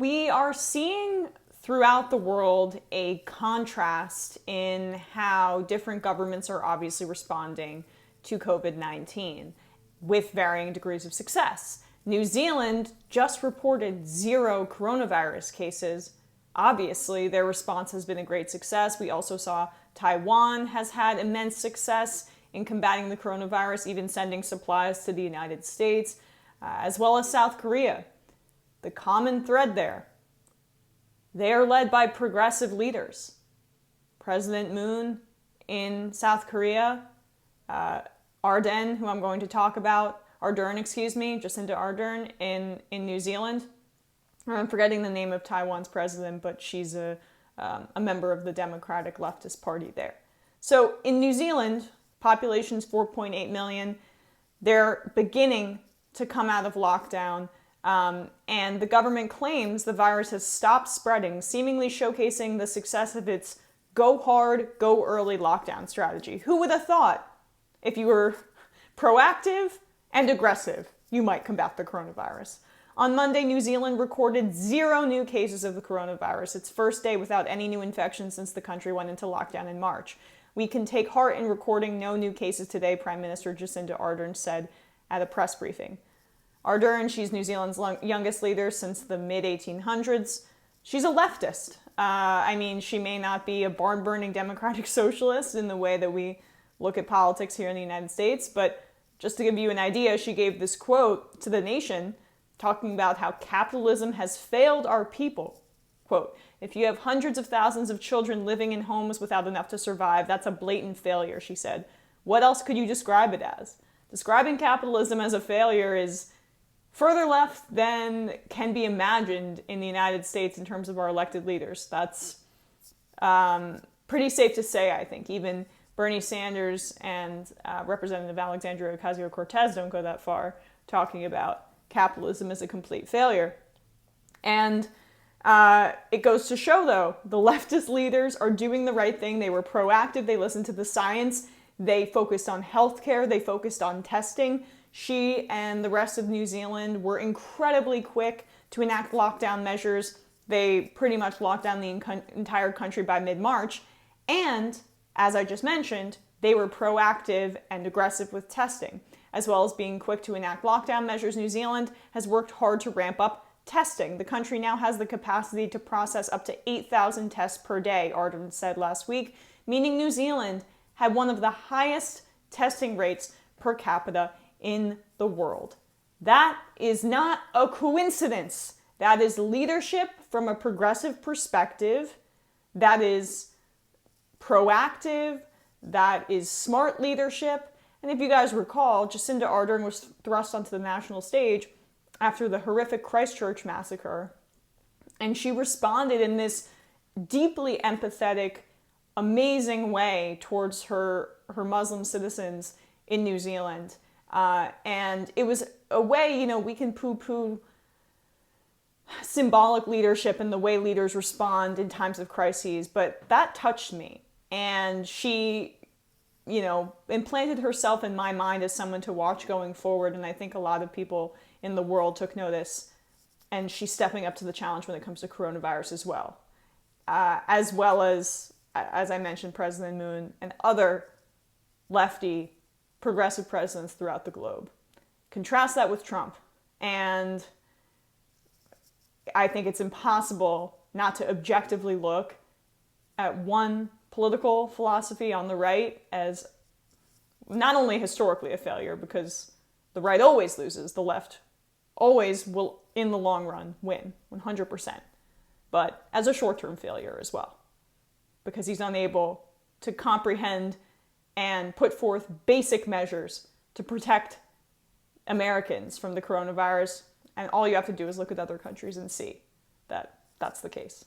We are seeing throughout the world a contrast in how different governments are obviously responding to COVID-19 with varying degrees of success. New Zealand just reported 0 coronavirus cases. Obviously, their response has been a great success. We also saw Taiwan has had immense success in combating the coronavirus, even sending supplies to the United States, as well as South Korea. The common thread there, they are led by progressive leaders. President Moon in South Korea, Ardern, who I'm going to talk about, Jacinda Ardern in New Zealand. I'm forgetting the name of Taiwan's president, but she's a member of the Democratic Leftist Party there. So in New Zealand, population's 4.8 million. They're beginning to come out of lockdown, and the government claims the virus has stopped spreading, seemingly showcasing the success of its go hard, go early lockdown strategy. Who would have thought if you were proactive and aggressive, you might combat the coronavirus? On Monday, New Zealand recorded 0 new cases of the coronavirus, its first day without any new infections since the country went into lockdown in March. We can take heart in recording no new cases today, Prime Minister Jacinda Ardern said at a press briefing. Ardern, she's New Zealand's youngest leader since the mid-1800s. She's a leftist. She may not be a barn-burning democratic socialist in the way that we look at politics here in the United States, but just to give you an idea, she gave this quote to The Nation talking about how capitalism has failed our people. Quote, "If you have hundreds of thousands of children living in homes without enough to survive, that's a blatant failure," she said. What else could you describe it as? Describing capitalism as a failure is further left than can be imagined in the United States in terms of our elected leaders. That's pretty safe to say, I think. Even Bernie Sanders and Representative Alexandria Ocasio-Cortez don't go that far, talking about capitalism as a complete failure. And it goes to show, though, the leftist leaders are doing the right thing. They were proactive. They listened to the science. They focused on healthcare. They focused on testing. She and the rest of New Zealand were incredibly quick to enact lockdown measures. They pretty much locked down the entire country by mid-March. And, as I just mentioned, they were proactive and aggressive with testing. As well as being quick to enact lockdown measures, New Zealand has worked hard to ramp up testing. The country now has the capacity to process up to 8,000 tests per day, Ardern said last week, meaning New Zealand had one of the highest testing rates per capita in the world. That is not a coincidence. That is leadership from a progressive perspective. That is proactive. That is smart leadership. And if you guys recall, Jacinda Ardern was thrust onto the national stage after the horrific Christchurch massacre. And she responded in this deeply empathetic, amazing way towards her Muslim citizens in New Zealand. And it was a way, we can poo-poo symbolic leadership and the way leaders respond in times of crises, but that touched me. And she, implanted herself in my mind as someone to watch going forward. And I think a lot of people in the world took notice. And she's stepping up to the challenge when it comes to coronavirus as well. As well as I mentioned, President Moon and other lefty progressive presidents throughout the globe. Contrast that with Trump. And I think it's impossible not to objectively look at one political philosophy on the right as not only historically a failure, because the right always loses, the left always will, in the long run, win, 100%, but as a short-term failure as well, because he's unable to comprehend and put forth basic measures to protect Americans from the coronavirus, and all you have to do is look at other countries and see that that's the case.